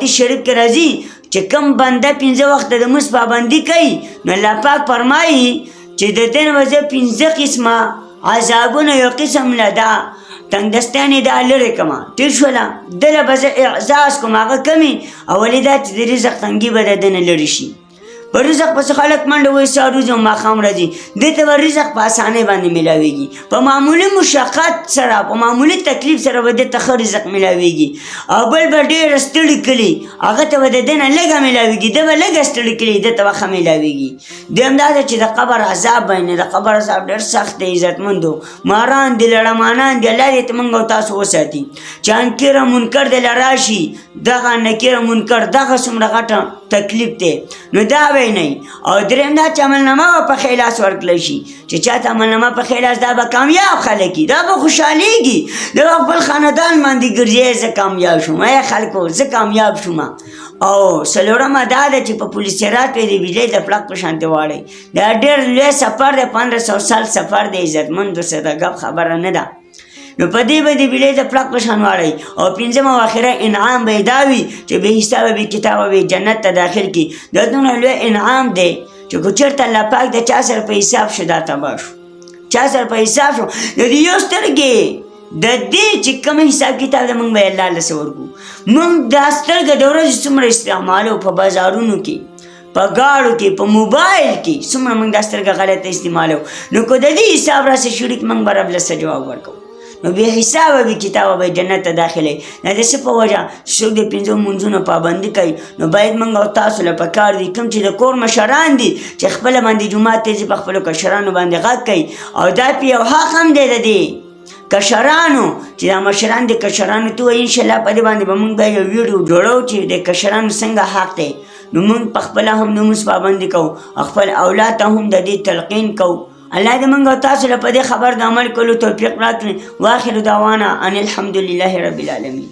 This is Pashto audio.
حدیث شریف کې راځي چې کوم بنده 15 وخته د مونځ پابندي کوي نو الله پاک فرمایي چې د دې نه به زه 15 قسمه عذابونه یو قسم نه ده تنګدستانې دا لرې کړمه ټیک شوله دله به زه اعزاز کوم هغه کمې اولې دا چې د رزق تنګي به د ده نه لرې شي په رزق پسې خلک منډه وایي سهار وځي او ماښام راځي دې ته به رزق په اسانۍ باندې میلاویږي په معمولي مشقت سره په معمولي تکلیف سره به دې ته ښه رزق میلاویږي او بل به ډېره ستړي کړي هغه ته به د دې نه لږه میلاویږي ده به لږه ستړي کړي دې ته به ښه میلاویږي دویم دا ده چې د قبر عذاب باندې د قبر عذاب ډېر سخت دی عزتمندو ماران دي لړمانان دي الله دې موږ او تاسو وساتي چې انکره منکر دې له راشي دغه نکره منکر دغه څومره غټه تکلیف دی نو دا به نه او دریم دا چې عملنامه به په ښی لاس ورکړلی شي چې چاته عملنامه په ښی لاس دا به کامیاب خلک وي دا به خوشحالېږي دا به خپل خاندان باندې ګرځي زه کامیاب شوم ای خلکو زه کامیاب شوم او څلورمه دا ده چې په پولیسرات پې د بجلۍ د پړق په شانتې واړئ دا ډېر لوی سفر دی 1500 سال سفر دی عزتمندو څه د ګپ خبره نه ده نو په دې به د بجلۍ د پړق په شان واړئ او پنځمه او آخره انعام به یې دا وي چې بې حسابه بې کتابه به جنت ته داخل کړي دا دومره لوی انعام دی چې که چېرته الله پاک د چا سره په حساب شو دا تباه شو چا سره په حساب شو د دې یو سترګې د دې چې کوم حساب کتاب د موږ به الله له څه ورکو موږ دا سترګه د ورځې څومره استعمالو په بازارونو کې په ګاړو کې په موبایل کې څومره موږ دا سترګه غلطه استعمالو نو که د دې حساب راسې شروع کړي موږ به رب له څه جواب ورکوو نو بې حسابه بې کتابه به جنت ته داخلوي دا د څه په وجه څوک د 5 مونځونو پابندي کوي نو باید موږ او تاسو له پکار دي کوم چې د کور مشران دي چې خپله باندې جومات ته ځي په خپلو کشرانو باندې غږ کوي او دا پې یو حق هم دی د دې کشرانو چې دا مشران د کشرانو ته وایي انشاءالله په دې باندې به موږ بیا یو ویډیو جوړو چې د کشرانو څنګه حق دی نو موږ په خپله هم د مونځ پابندي کوو خپل اولاد ته هم د دې تلقین کوو الله دې موږ او تاسو له په دې خبر د عمل کولو توفیق راکړي واخر دعوانا ان الحمدلله رب العالمین